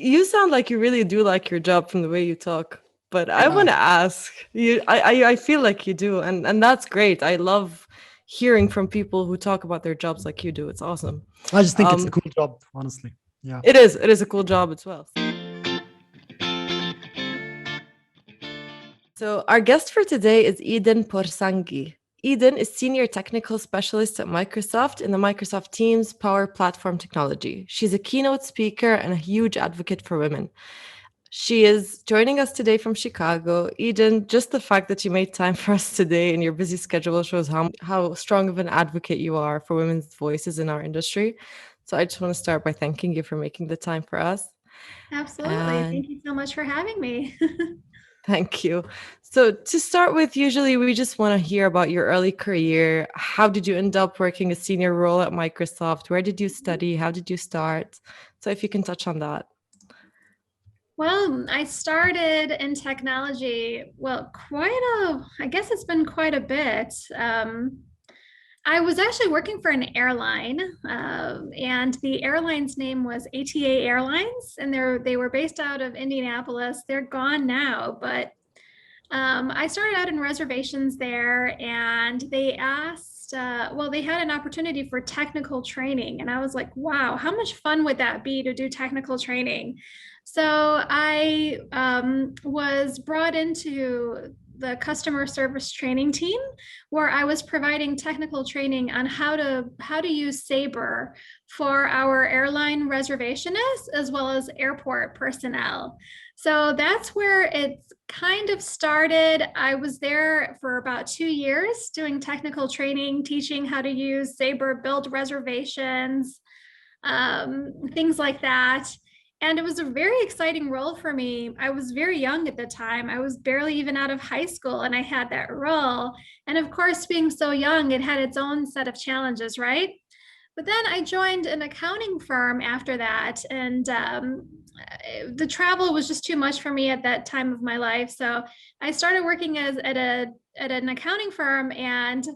You sound like you really do like your job from the way you talk. But I Yeah, want to ask you. I feel like you do, and that's great. I love hearing from people who talk about their jobs like you do. It's awesome. I just think it's a Um, cool job, honestly. Yeah. it is. It is a cool job as well. So our guest for today is Eden Porsangi. Eden is Senior Technical Specialist at Microsoft in the Microsoft Teams Power Platform technology. She's a keynote speaker and a huge advocate for women. She is joining us today from Chicago. Eden, just the fact that you made time for us today in your busy schedule shows how strong of an advocate you are for women's voices in our industry. So I just want to start by thanking you for making the time for us. Absolutely. And Thank you so much for having me. thank you. So to start with, usually we just want to hear about your early career. How did you end up working a senior role at Microsoft? Where did you study? How did you start? So if you can touch on that. Well, I started in technology, I guess it's been quite a bit. I was actually working for an airline, and the airline's name was ATA Airlines, and they were based out of Indianapolis. They're gone now, but I started out in reservations there, and they asked, they had an opportunity for technical training. And I was like, wow, how much fun would that be to do technical training? So I was brought into the customer service training team, where I was providing technical training on how to use Sabre for our airline reservationists as well as airport personnel. So that's where it's kind of started. I was there for about 2 years doing technical training, teaching how to use Sabre, build reservations, things like that. And it was a very exciting role for me. I was very young at the time. I was barely even out of high school, and I had that role. And of course, being so young, it had its own set of challenges, right? But then I joined an accounting firm after that, and the travel was just too much for me at that time of my life. So I started working at an accounting firm, and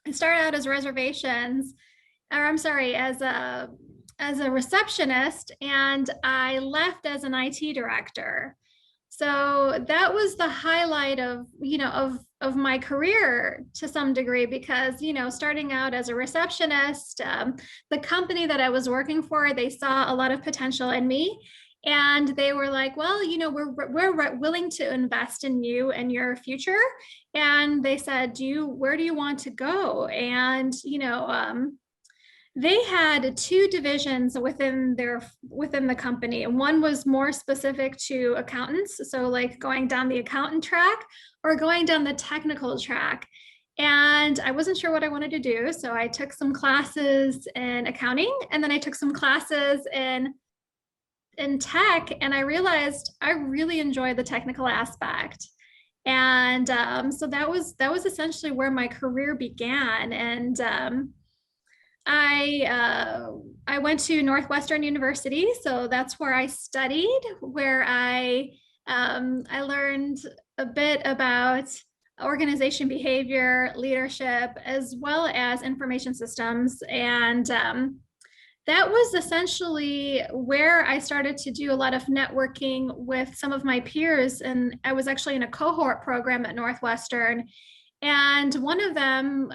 I started out as reservations, or I'm sorry, as a receptionist, and I left as an IT director. So that was the highlight of, of my career to some degree, because, starting out as a receptionist, the company that I was working for, they saw a lot of potential in me. And they were like, well, we're willing to invest in you and your future. And they said, where do you want to go? And, they had two divisions within the company, and one was more specific to accountants, so like going down the accountant track or going down the technical track. And I wasn't sure what I wanted to do, so I took some classes in accounting, and then I took some classes in tech, and I realized I really enjoy the technical aspect. And so that was essentially where my career began. And I went to Northwestern University, so that's where I studied, where I learned a bit about organization behavior, leadership, as well as information systems. And that was essentially where I started to do a lot of networking with some of my peers. And I was actually in a cohort program at Northwestern. And one of them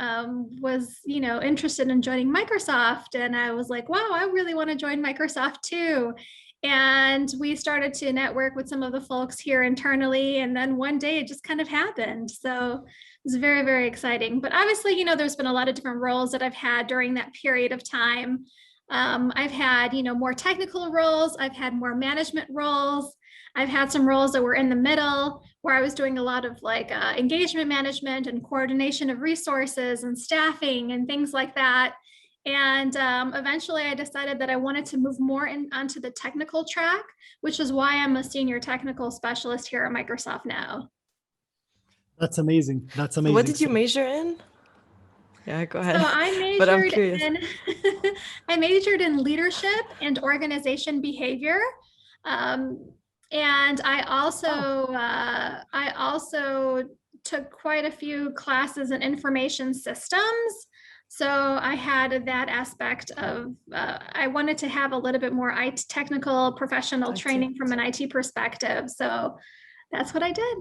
was, interested in joining Microsoft. And I was like, wow, I really want to join Microsoft too. And we started to network with some of the folks here internally. And then one day it just kind of happened. So it was very, very exciting. But obviously, there's been a lot of different roles that I've had during that period of time. I've had, more technical roles. I've had more management roles. I've had some roles that were in the middle, where I was doing a lot of like engagement management and coordination of resources and staffing and things like that. And eventually I decided that I wanted to move more onto the technical track, which is why I'm a senior technical specialist here at Microsoft now. That's amazing. That's So what amazing. did you So, major in? Yeah, go So ahead. I But I'm majored curious. in I majored in leadership and organization behavior. Um, and I also took quite a few classes in information systems. So I had that aspect of, I wanted to have a little bit more IT, technical professional training from an IT perspective. So that's what I did.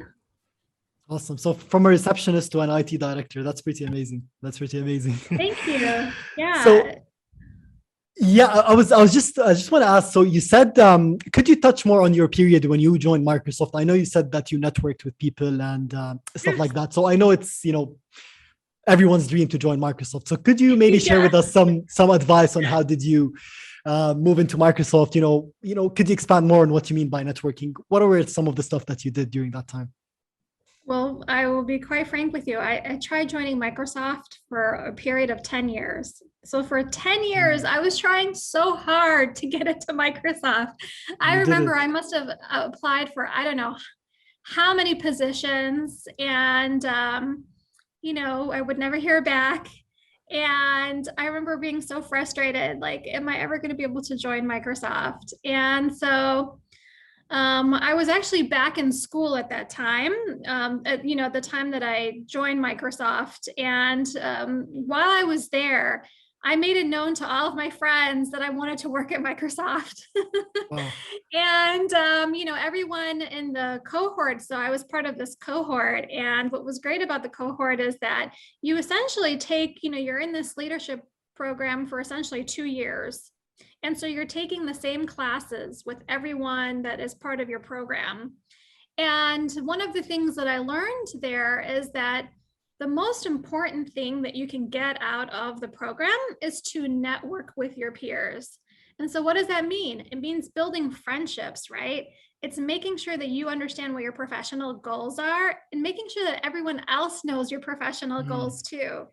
Awesome. So from a receptionist to an IT director, that's pretty amazing. That's pretty amazing. Thank you. Yeah. So yeah, I just want to ask, so you said, could you touch more on your period when you joined Microsoft? I know you said that you networked with people and stuff like that. So I know it's, everyone's dream to join Microsoft. So could you maybe share with us some advice on how did you move into Microsoft? Could you expand more on what you mean by networking? What were some of the stuff that you did during that time? Well, I will be quite frank with you. I tried joining Microsoft for a period of 10 years. So for 10 years, I was trying so hard to get into Microsoft. I remember I must have applied for, I don't know how many positions, and, I would never hear back. And I remember being so frustrated, like, am I ever going to be able to join Microsoft? And so I was actually back in school at that time, at the time that I joined Microsoft. And while I was there, I made it known to all of my friends that I wanted to work at Microsoft. Wow. And, everyone in the cohort, so I was part of this cohort. And what was great about the cohort is that you essentially take, you're in this leadership program for essentially 2 years. And so you're taking the same classes with everyone that is part of your program. And one of the things that I learned there is that the most important thing that you can get out of the program is to network with your peers. And so what does that mean? It means building friendships, right? It's making sure that you understand what your professional goals are and making sure that everyone else knows your professional goals too.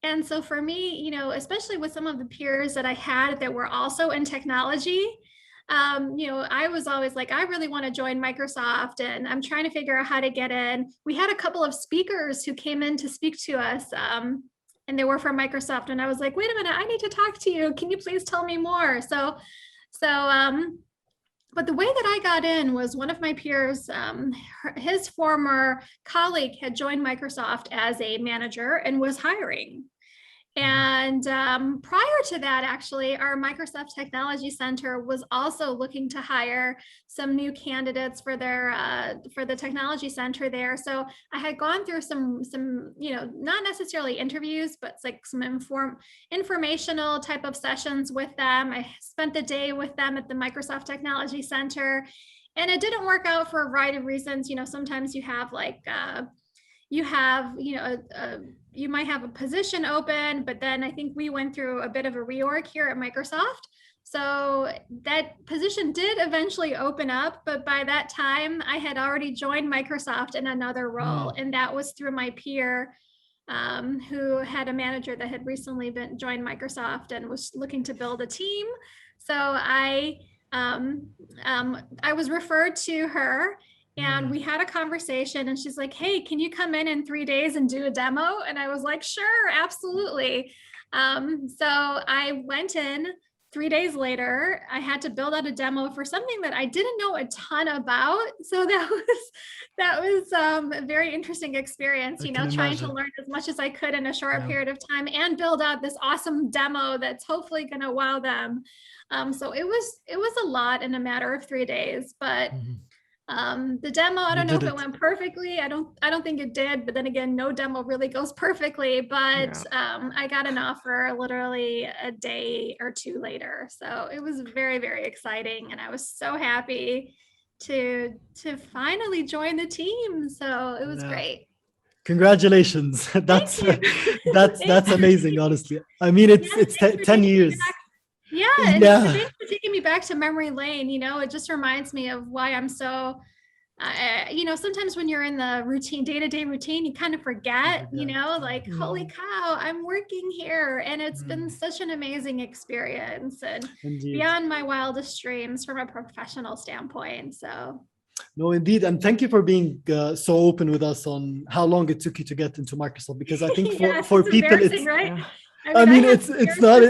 And so for me, especially with some of the peers that I had that were also in technology, I was always like, I really want to join Microsoft and I'm trying to figure out how to get in. We had a couple of speakers who came in to speak to us, and they were from Microsoft. And I was like, wait a minute, I need to talk to you. Can you please tell me more? But the way that I got in was one of my peers, his former colleague had joined Microsoft as a manager and was hiring. And prior to that, actually, our Microsoft Technology Center was also looking to hire some new candidates for the Technology Center there. So I had gone through some not necessarily interviews, but it's like some informational type of sessions with them. I spent the day with them at the Microsoft Technology Center, and it didn't work out for a variety of reasons. Sometimes you have you might have a position open, but then I think we went through a bit of a reorg here at Microsoft. So that position did eventually open up, but by that time I had already joined Microsoft in another role. And that was through my peer who had a manager that had recently joined Microsoft and was looking to build a team. So I was referred to her. And we had a conversation and she's like, hey, can you come in 3 days and do a demo? And I was like, sure, absolutely. So I went in 3 days later. I had to build out a demo for something that I didn't know a ton about. So that was a very interesting experience, trying to learn as much as I could in a short period of time and build out this awesome demo that's hopefully going to wow them. So it was a lot in a matter of 3 days, but the demo, I don't know if it went perfectly. I don't think it did, but then again, no demo really goes perfectly, but I got an offer literally a day or two later. So it was very, very exciting. And I was so happy to finally join the team. So it was great. Congratulations. That's amazing, honestly. I mean, it's 10 years. And thanks for taking me back to memory lane. It just reminds me of why I'm so, sometimes when you're in the day-to-day routine, you kind of forget, holy cow, I'm working here. And it's been such an amazing experience and beyond my wildest dreams from a professional standpoint. So. No, indeed. And thank you for being so open with us on how long it took you to get into Microsoft, because I think for people, it's, right? I mean it's not,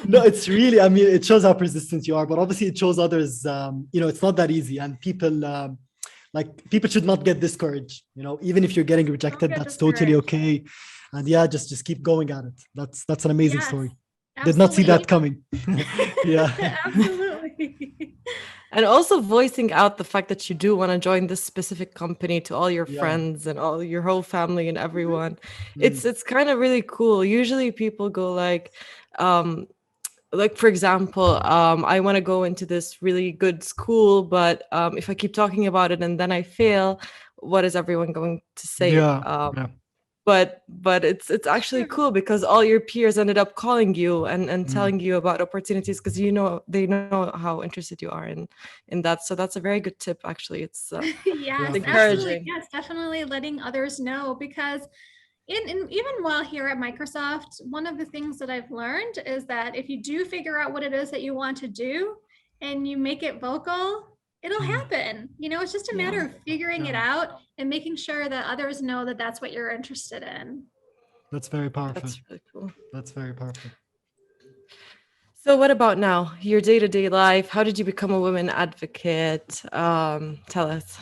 no, it's really, I mean, it shows how persistent you are, but obviously it shows others, it's not that easy. And people should not get discouraged, even if you're getting rejected, that's totally okay. and yeah, just keep going at it. That's an amazing Yes, story. Did not see that coming. Yeah. Absolutely. And also voicing out the fact that you do want to join this specific company to all your Yeah. friends and all your whole family and everyone. Mm. It's kind of really cool. Usually people go like for example, I want to go into this really good school, but if I keep talking about it and then I fail, what is everyone going to say? Yeah. Yeah. But it's actually cool because all your peers ended up calling you and Mm. telling you about opportunities because they know how interested you are in that. So that's a very good tip, actually. It's Yes, Yeah, for absolutely. encouraging. Yes, definitely letting others know, because even while here at Microsoft, one of the things that I've learned is that if you do figure out what it is that you want to do and you make it vocal, it'll happen. It's just a matter of figuring it out and making sure that others know that that's what you're interested in. That's very powerful. That's really cool. That's very powerful. So what about now? Your day-to-day life? How did you become a women advocate? Tell us.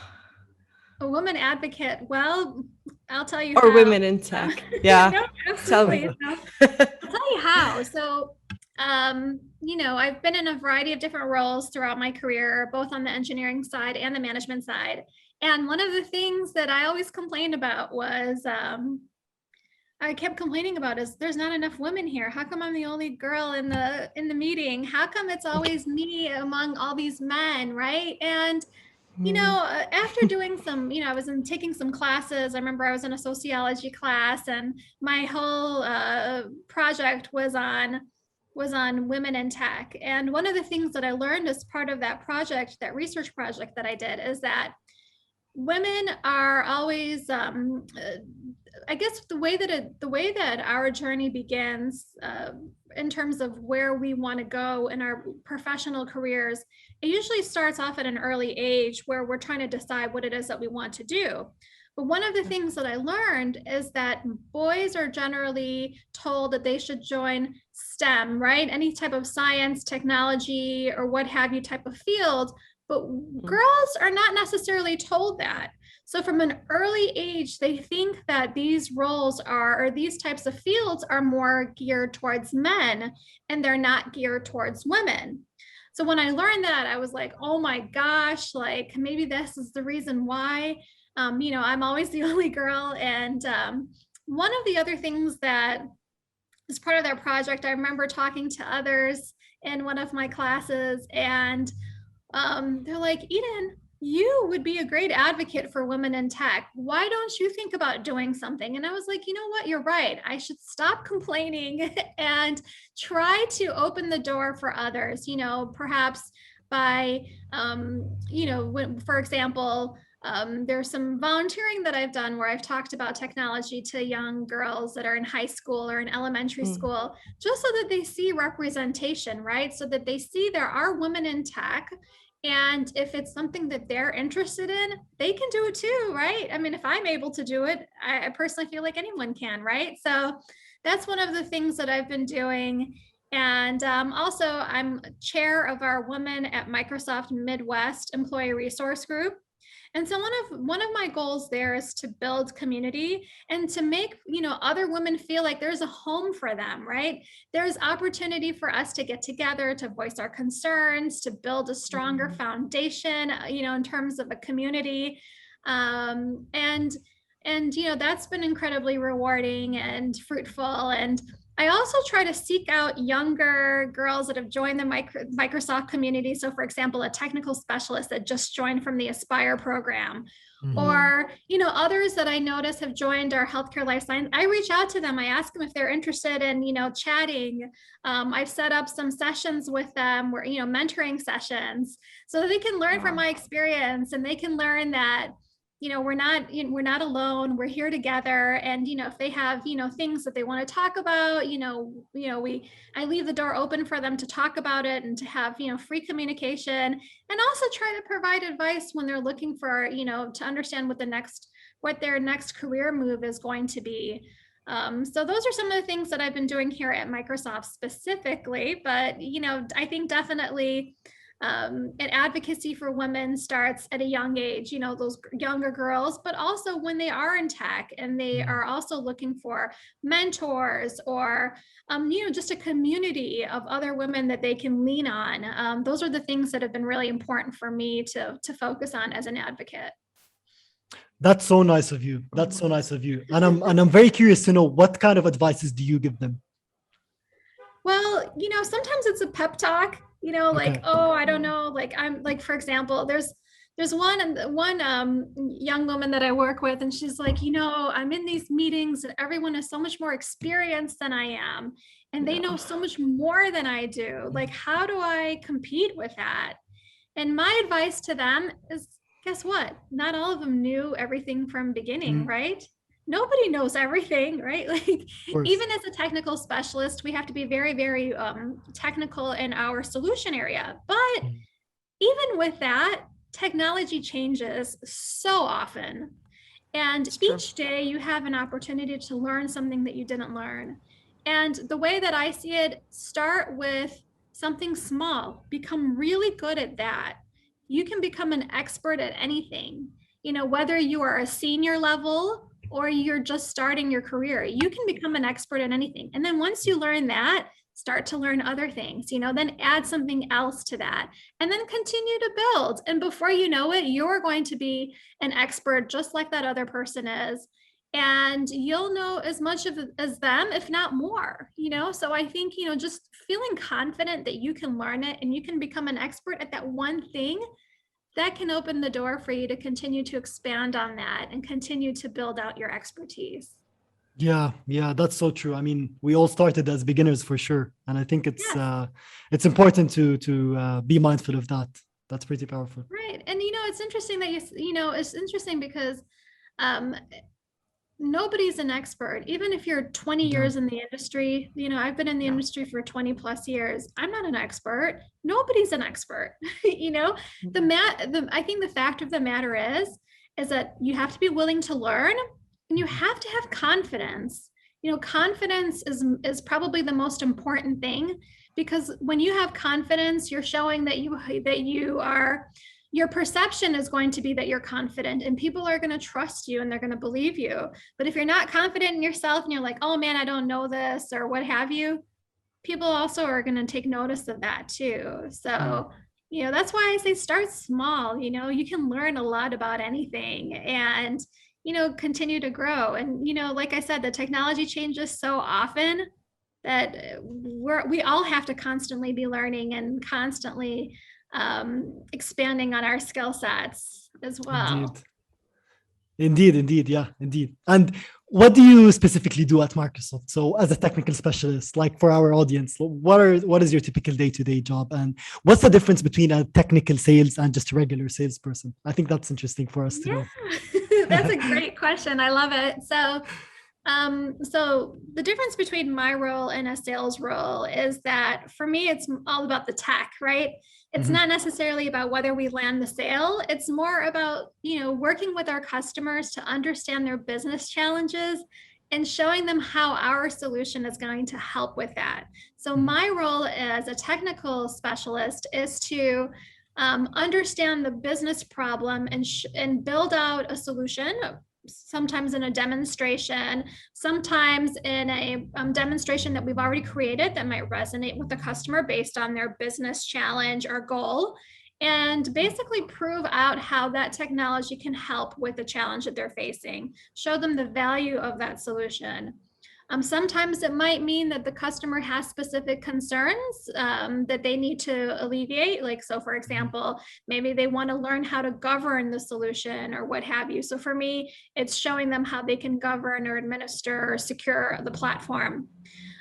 A woman advocate. Well, I'll tell you Or how. women in tech. Yeah. No, Tell me. absolutely. I'll tell you how. So, I've been in a variety of different roles throughout my career, both on the engineering side and the management side. And one of the things that I always complained about was I kept complaining about is there's not enough women here. How come I'm the only girl in the meeting? How come it's always me among all these men, right? And after doing some, I was taking some classes. I remember I was in a sociology class, and my whole project was on women in tech. And one of the things that I learned as part of that project, that research project that I did, is that women are always I guess the way that our journey begins in terms of where we want to go in our professional careers, it usually starts off at an early age where we're trying to decide what it is that we want to do. But one of the things that I learned is that boys are generally told that they should join STEM, right? Any type of science, technology, or what have you type of field. But girls are not necessarily told that. So from an early age, they think that these roles or these types of fields are more geared towards men, and they're not geared towards women. So when I learned that, I was like, oh my gosh, like maybe this is the reason why, I'm always the only girl. And one of the other things that as part of that project, I remember talking to others in one of my classes, and they're like, Eden, you would be a great advocate for women in tech. Why don't you think about doing something? And I was like, you know what? You're right. I should stop complaining and try to open the door for others, perhaps by, for example, there's some volunteering that I've done where I've talked about technology to young girls that are in high school or in elementary school, just so that they see representation, right? So that they see there are women in tech. And if it's something that they're interested in, they can do it too, right? I mean, if I'm able to do it, I personally feel like anyone can, right? So that's one of the things that I've been doing. And also, I'm chair of our Women at Microsoft Midwest Employee Resource Group. And so one of my goals there is to build community and to make, other women feel like there's a home for them, right? There's opportunity for us to get together, to voice our concerns, to build a stronger foundation, in terms of a community. And that's been incredibly rewarding and fruitful. And I also try to seek out younger girls that have joined the Microsoft community. So for example, a technical specialist that just joined from the Aspire program, or, others that I notice have joined our healthcare life science. I reach out to them. I ask them if they're interested in, chatting. I've set up some sessions with them where, mentoring sessions, so that they can learn from my experience, and they can learn that, we're not alone. We're here together. And, if they have, things that they want to talk about, I leave the door open for them to talk about it and to have, free communication, and also try to provide advice when they're looking for, to understand what their next career move is going to be. So those are some of the things that I've been doing here at Microsoft specifically, but, I think definitely And advocacy for women starts at a young age, those younger girls, but also when they are in tech and they are also looking for mentors or, just a community of other women that they can lean on. Those are the things that have been really important for me to focus on as an advocate. That's so nice of you. That's so nice of you. And I'm very curious to know, what kind of advices do you give them? Well, sometimes it's a pep talk, like, oh, I don't know, like I'm like, for example, there's one young woman that I work with, and she's like, I'm in these meetings and everyone is so much more experienced than I am, and they know so much more than I do. Like, how do I compete with that? And my advice to them is, guess what? Not all of them knew everything from beginning, right? Nobody knows everything, right? Like, even as a technical specialist, we have to be very, very technical in our solution area. But even with that, technology changes so often. And each day you have an opportunity to learn something that you didn't learn. And the way that I see it, start with something small, become really good at that. You can become an expert at anything, whether you are a senior level or you're just starting your career, you can become an expert at anything. And then once you learn that, start to learn other things, then add something else to that, and then continue to build. And before you know it, you're going to be an expert just like that other person is. And you'll know as much as them, if not more, So I think, just feeling confident that you can learn it and you can become an expert at that one thing, that can open the door for you to continue to expand on that and continue to build out your expertise. Yeah, that's so true. I mean, we all started as beginners for sure, and I think it's important to be mindful of that. That's pretty powerful. Right, and it's interesting that it's interesting because nobody's an expert. Even if you're 20 years in the industry, I've been in the industry for 20 plus years. I'm not an expert. Nobody's an expert. I think the fact of the matter is that you have to be willing to learn, and you have to have confidence. Confidence is probably the most important thing, because when you have confidence, you're showing that your perception is going to be that you're confident, and people are going to trust you and they're going to believe you. But if you're not confident in yourself and you're like, oh man, I don't know this or what have you, people also are going to take notice of that too. So, that's why I say start small. You can learn a lot about anything and, continue to grow. And, like I said, the technology changes so often that we all have to constantly be learning and constantly expanding on our skill sets as well. Indeed. Yeah, indeed. And what do you specifically do at Microsoft? So as a technical specialist, like for our audience, what is your typical day-to-day job? And what's the difference between a technical sales and just a regular salesperson? I think that's interesting for us to know. That's a great question. I love it. So the difference between my role and a sales role is that for me, it's all about the tech, right? It's not necessarily about whether we land the sale. It's more about, working with our customers to understand their business challenges and showing them how our solution is going to help with that. So my role as a technical specialist is to understand the business problem and build out a solution, sometimes in a demonstration, sometimes in a demonstration that we've already created that might resonate with the customer based on their business challenge or goal, and basically prove out how that technology can help with the challenge that they're facing, show them the value of that solution. Sometimes it might mean that the customer has specific concerns that they need to alleviate. Like, so for example, maybe they want to learn how to govern the solution or what have you. So for me, it's showing them how they can govern or administer or secure the platform.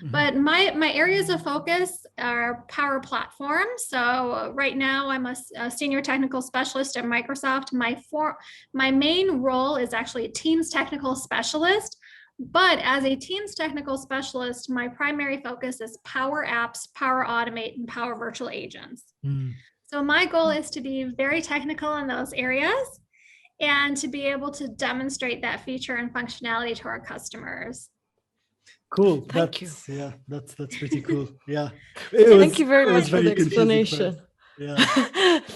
But my areas of focus are Power Platform. So right now I'm a senior technical specialist at Microsoft. My main role is actually a Teams technical specialist. But as a Teams technical specialist, my primary focus is Power Apps, Power Automate, and Power Virtual Agents. So my goal is to be very technical in those areas and to be able to demonstrate that feature and functionality to our customers. Cool. Thank you. Yeah, that's pretty cool. Yeah. Thank you very much for the explanation. Yeah.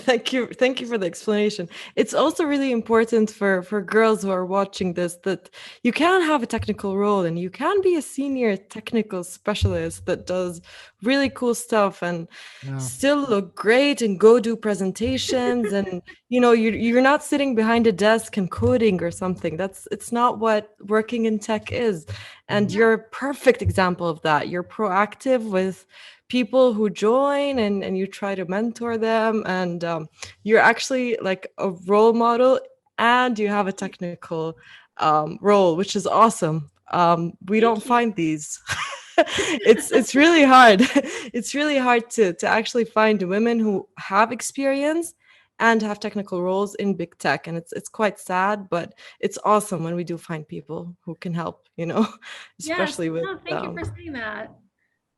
Thank you for the explanation. It's also really important for girls who are watching this that you can have a technical role and you can be a senior technical specialist that does really cool stuff and Yeah. still look great and go do presentations and you're not sitting behind a desk and coding or something. It's not what working in tech is. And Mm. you're a perfect example of that. You're proactive with people who join and you try to mentor them and you're actually like a role model and you have a technical role, which is awesome. We don't Thank you. find these. It's really hard. It's really hard to actually find women who have experience and have technical roles in big tech, and it's quite sad, but it's awesome when we do find people who can help, Yes, especially with no, thank you for saying that.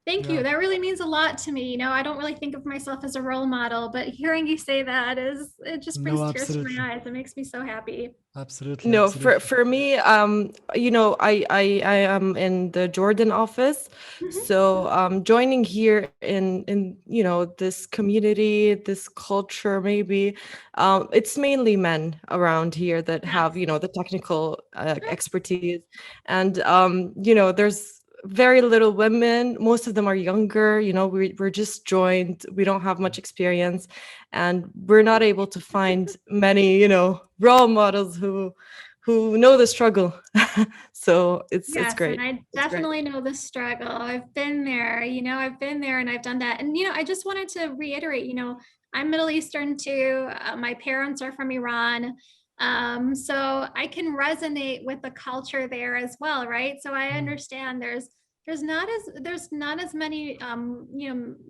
Thank Yeah. you. That really means a lot to me. I don't really think of myself as a role model, but hearing you say that it just brings No, tears to absolutely. my eyes. It makes me so happy. Absolutely. No, for Absolutely. for me, I am in the Jordan office, Mhm. so joining here in this community, this culture, maybe it's mainly men around here that have Yes. the technical expertise, and there's very little women. Most of them are younger. We're just joined. We don't have much experience, and we're not able to find many role models who know the struggle. So it's Yes, and great. I It's great. definitely know the struggle. I've been there, I've been there and I've done that. And, I just wanted to reiterate, I'm Middle Eastern too. My parents are from Iran. So I can resonate with the culture there as well, right? So I Mm. understand there's not as many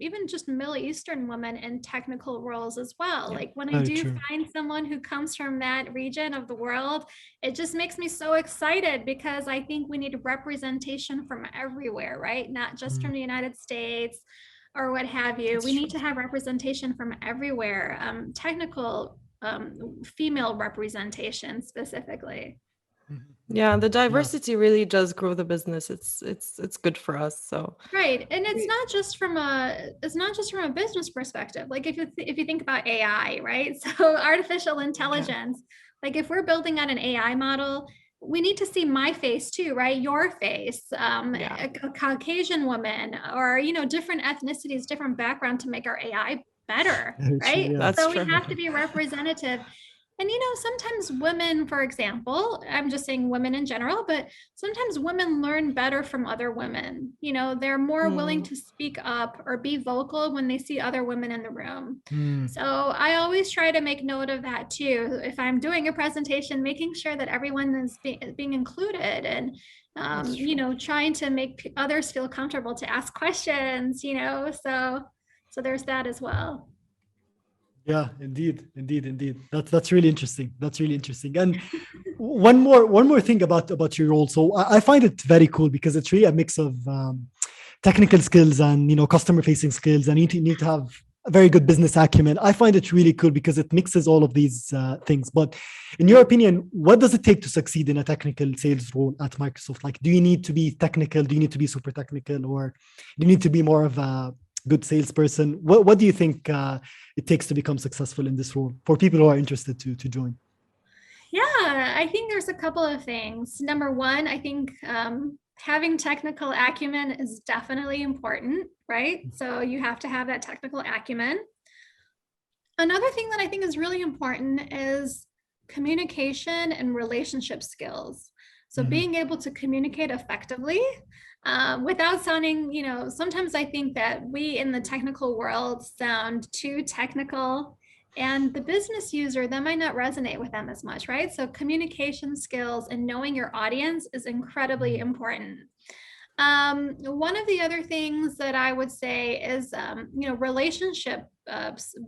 even just Middle Eastern women in technical roles as well. Yeah. Like when I Very do true. find someone who comes from that region of the world, it just makes me so excited because I think we need representation from everywhere, right? Not just Mm. from the United States or what have you. It's We need true. to have representation from everywhere, technical female representation specifically. Mhm. Yeah, the Yeah. diversity really does grow the business. It's good for us. So Right. And we- it's not just from a business perspective. Like if you think about AI, right? So artificial yeah, intelligence, like if we're building out an AI model, we need to see my face too, right? Your face, yeah, a Caucasian woman or, different ethnicities, different background to make our AI better, Very true. right? Yeah. that's So we true. have to be representative. And sometimes women, for example, I'm just saying women in general, but sometimes women learn better from other women. They're more willing Mm, to speak up or be vocal when they see other women in the room. Mm. So I always try to make note of that too. If I'm doing a presentation, making sure that everyone is being included and, that's true. trying to make others feel comfortable to ask questions, so there's that as well. Yeah, indeed, indeed, indeed. That's really interesting. That's really interesting. And one more thing about your role. So I find it very cool because it's really a mix of technical skills and customer facing skills, and you need to have a very good business acumen. I find it really cool because it mixes all of these things. But in your opinion, what does it take to succeed in a technical sales role at Microsoft? Like, do you need to be technical? Do you need to be super technical, or do you need to be more of a good salesperson? What do you think it takes to become successful in this role for people who are interested to join? Yeah, I think there's a couple of things. Number one, I think having technical acumen is definitely important, right? So you have to have that technical acumen. Another thing that I think is really important is communication and relationship skills. So Mhm. being able to communicate effectively without sounding, sometimes I think that we in the technical world sound too technical and the business user, that might not resonate with them as much, right? So communication skills and knowing your audience is incredibly Mm. important. One of the other things that I would say is, relationship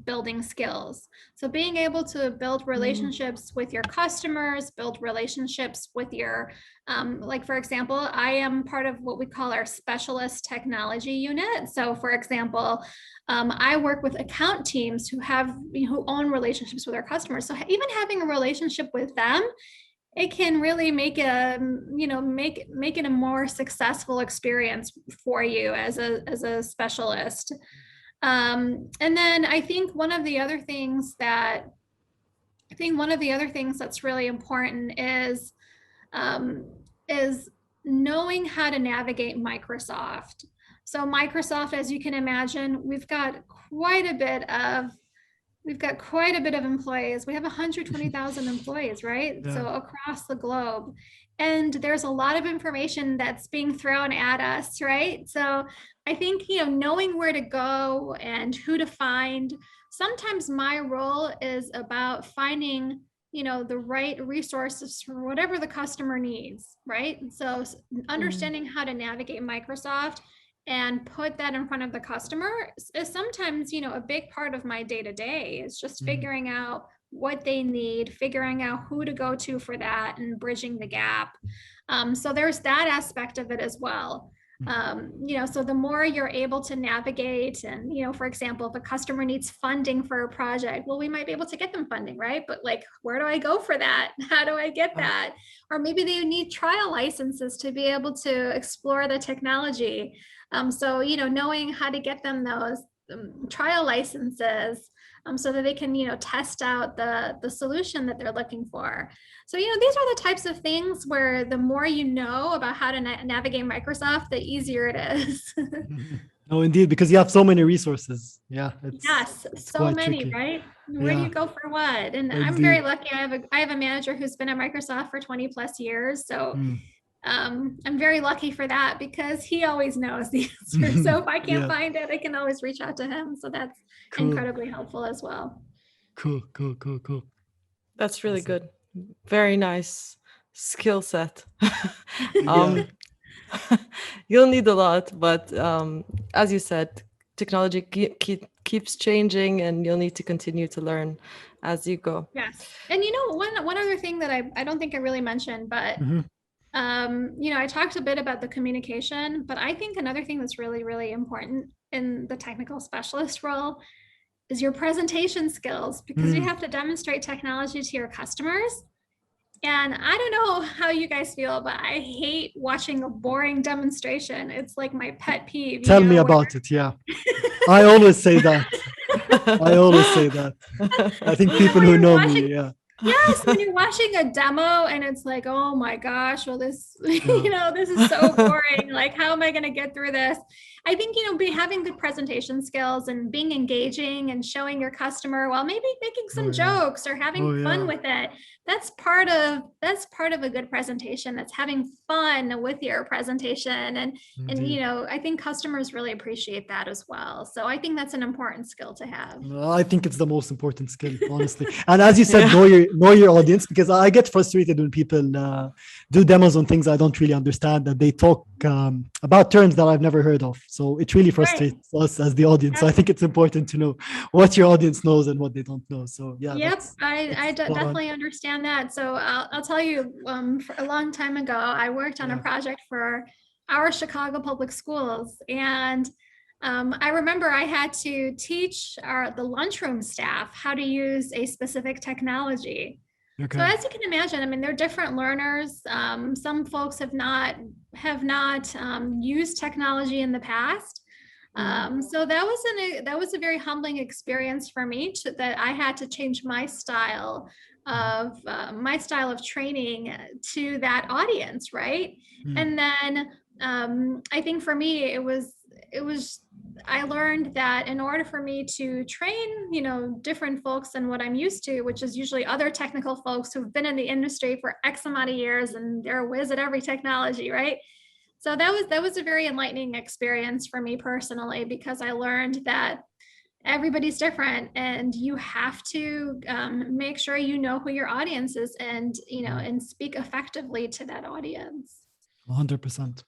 building skills. So being able to build Mm, relationships with your customers, build relationships with your, like for example, I am part of what we call our specialist technology unit. So for example, I work with account teams who have, who own relationships with our customers. So even having a relationship with them, it can really make a make it a more successful experience for you as a specialist. And then I think one of the other things that's really important is knowing how to navigate Microsoft. So Microsoft, as you can imagine, we've got quite a bit of employees. We have 120,000 employees, right? Yeah. So across the globe. And there's a lot of information that's being thrown at us, right? So I think, knowing where to go and who to find. Sometimes my role is about finding, the right resources for whatever the customer needs, right? So understanding how to navigate Microsoft and put that in front of the customer is sometimes, a big part of my day-to-day is just figuring out what they need, figuring out who to go to for that, and bridging the gap. So there's that aspect of it as well. So the more you're able to navigate and, for example, if a customer needs funding for a project, well, we might be able to get them funding, right? But like, where do I go for that? How do I get that? Or maybe they need trial licenses to be able to explore the technology. So, knowing how to get them those trial licenses so that they can, test out the solution that they're looking for. So, these are the types of things where the more you know about how to navigate Microsoft, the easier it is. No, indeed, because you have so many resources. Yeah. Yes, so many, tricky. Right? Where do you go for what? And indeed. I'm very lucky. I have a manager who's been at Microsoft for 20 plus years. So I'm very lucky for that because he always knows the answer. So if I can't find it, I can always reach out to him. So that's incredibly helpful as well. Cool. That's really good. Very nice skill set. You'll need a lot, but as you said, technology keeps changing and you'll need to continue to learn as you go. Yes. And one other thing that I don't think I really mentioned, but I talked a bit about the communication, but I think another thing that's really, really important in the technical specialist role is your presentation skills, because you have to demonstrate technology to your customers. And I don't know how you guys feel, but I hate watching a boring demonstration. It's like my pet peeve. Tell me about it. Yeah. I always say that. I think people who know me, Yes, when you're watching a demo and it's like, oh my gosh, well, this, this is so boring. Like, how am I going to get through this? I think, having good presentation skills and being engaging and showing your customer, well, maybe making some jokes or having fun with it. That's part of a good presentation. That's having fun with your presentation. And I think customers really appreciate that as well. So I think that's an important skill to have. I think it's the most important skill, honestly. And as you said, know your audience, because I get frustrated when people do demos on things I don't really understand, that they talk about terms that I've never heard of. So it really frustrates us as the audience. So I think it's important to know what your audience knows and what they don't know. So Yep, I definitely understand that. So I'll tell you, for a long time ago, I worked on a project for our Chicago public schools, and I remember I had to teach the lunchroom staff how to use a specific technology. So as you can imagine, I mean, they're different learners. Some folks have not used technology in the past. So that was a very humbling experience for me that I had to change my style of training to that audience, right? And then I think for me, it was I learned that in order for me to train, different folks than what I'm used to, which is usually other technical folks who've been in the industry for X amount of years and they're a whiz at every technology, right? So that was a very enlightening experience for me personally, because I learned that everybody's different and you have to make sure you know who your audience is and speak effectively to that audience. 100%.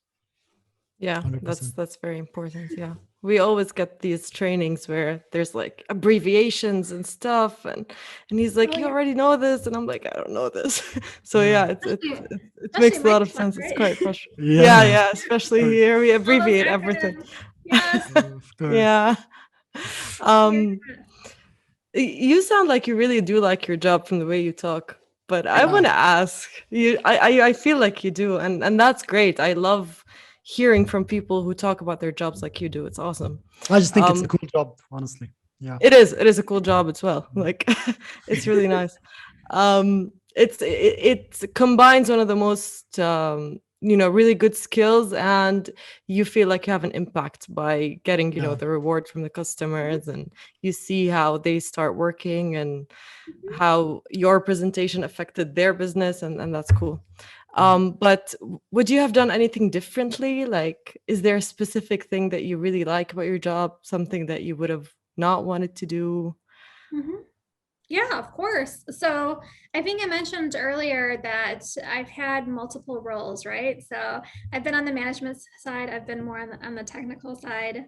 Yeah, 100%. That's very important. Yeah. We always get these trainings where there's like abbreviations and stuff, and he's like, you already know this, and I'm like, I don't know this. So it makes a lot of sense. Right? It's quite frustrating. Yeah, especially here we abbreviate everything. Yes. Yeah. You sound like you really do like your job from the way you talk, but I want to ask you. I feel like you do, and that's great. I love hearing from people who talk about their jobs like you do. It's awesome. I just think it's a cool job, honestly. Yeah. It is a cool job as well. Like it's really nice. It combines one of the most really good skills, and you feel like you have an impact by getting the reward from the customers, and you see how they start working and how your presentation affected their business, and that's cool. But would you have done anything differently? Like, is there a specific thing that you really like about your job, something that you would have not wanted to do? Yeah, of course. So I think I mentioned earlier that I've had multiple roles, right? So I've been on the management side, I've been more on the technical side.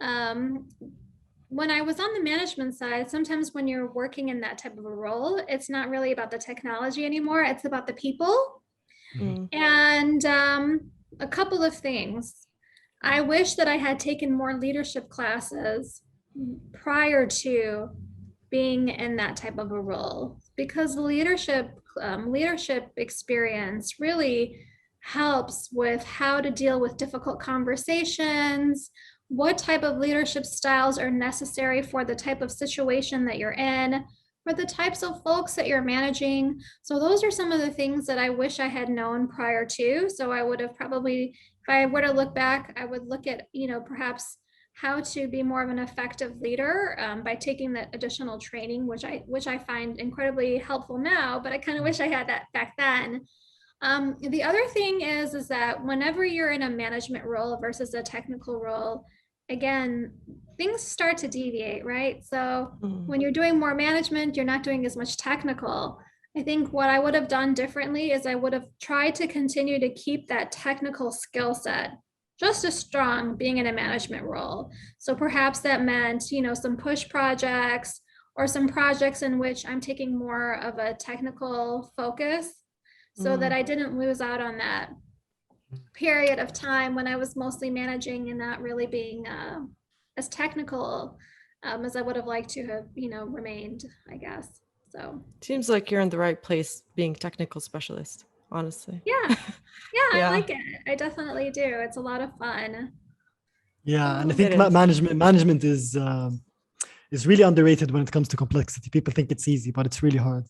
When I was on the management side, sometimes when you're working in that type of a role, it's not really about the technology anymore, it's about the people. And a couple of things. I wish that I had taken more leadership classes prior to being in that type of a role, because leadership experience really helps with how to deal with difficult conversations, what type of leadership styles are necessary for the type of situation that you're in, for the types of folks that you're managing. So those are some of the things that I wish I had known prior to. So I would have probably, if I were to look back, I would look at, perhaps how to be more of an effective leader by taking that additional training, which I find incredibly helpful now, but I kind of wish I had that back then. The other thing is that whenever you're in a management role versus a technical role, again, things start to deviate, right? So when you're doing more management, you're not doing as much technical. I think what I would have done differently is I would have tried to continue to keep that technical skill set just as strong being in a management role. So perhaps that meant, some push projects or some projects in which I'm taking more of a technical focus so that I didn't lose out on that period of time when I was mostly managing and not really being as technical as I would have liked to have, remained, I guess. So seems like you're in the right place being technical specialist, honestly. Yeah, I like it. I definitely do. It's a lot of fun. Yeah, and I think management is really underrated when it comes to complexity. People think it's easy, but it's really hard.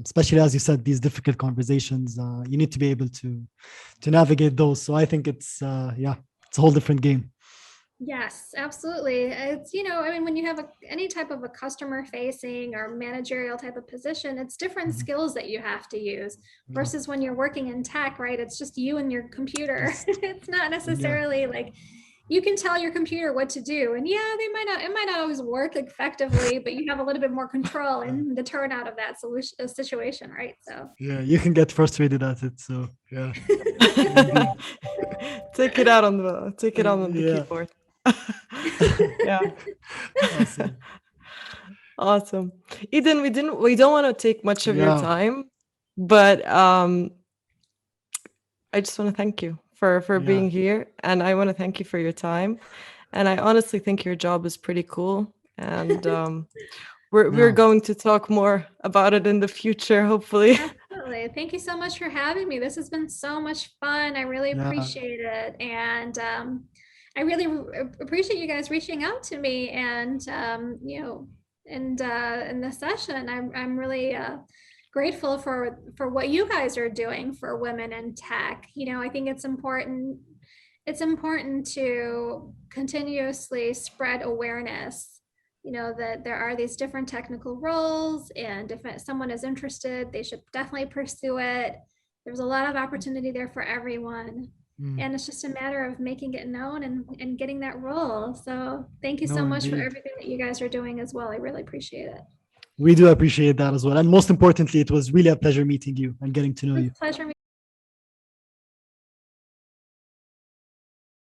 Especially as you said, these difficult conversations, you need to be able to navigate those. So I think it's a whole different game. Yes, absolutely. It's, when you have any type of a customer facing or managerial type of position, it's different skills that you have to use versus when you're working in tech, right? It's just you and your computer. It's not necessarily like you can tell your computer what to do, and it might not always work effectively, but you have a little bit more control in the turnout of that situation, right? So you can get frustrated at it. So take it on the keyboard. Awesome. Eden, we don't want to take much of your time, but I just want to thank you for being here, and I want to thank you for your time, and I honestly think your job is pretty cool, and we're going to talk more about it in the future, hopefully. Absolutely. Thank you so much for having me. This has been so much fun. I really appreciate it, and I really appreciate you guys reaching out to me, and in the session. I'm really grateful for what you guys are doing for women in tech. I think it's important to continuously spread awareness, that there are these different technical roles, and if someone is interested, they should definitely pursue it. There's a lot of opportunity there for everyone. And it's just a matter of making it known and getting that role. So thank you so much for everything that you guys are doing as well. I really appreciate it. We do appreciate that as well. And most importantly, it was really a pleasure meeting you and getting to know you. Pleasure.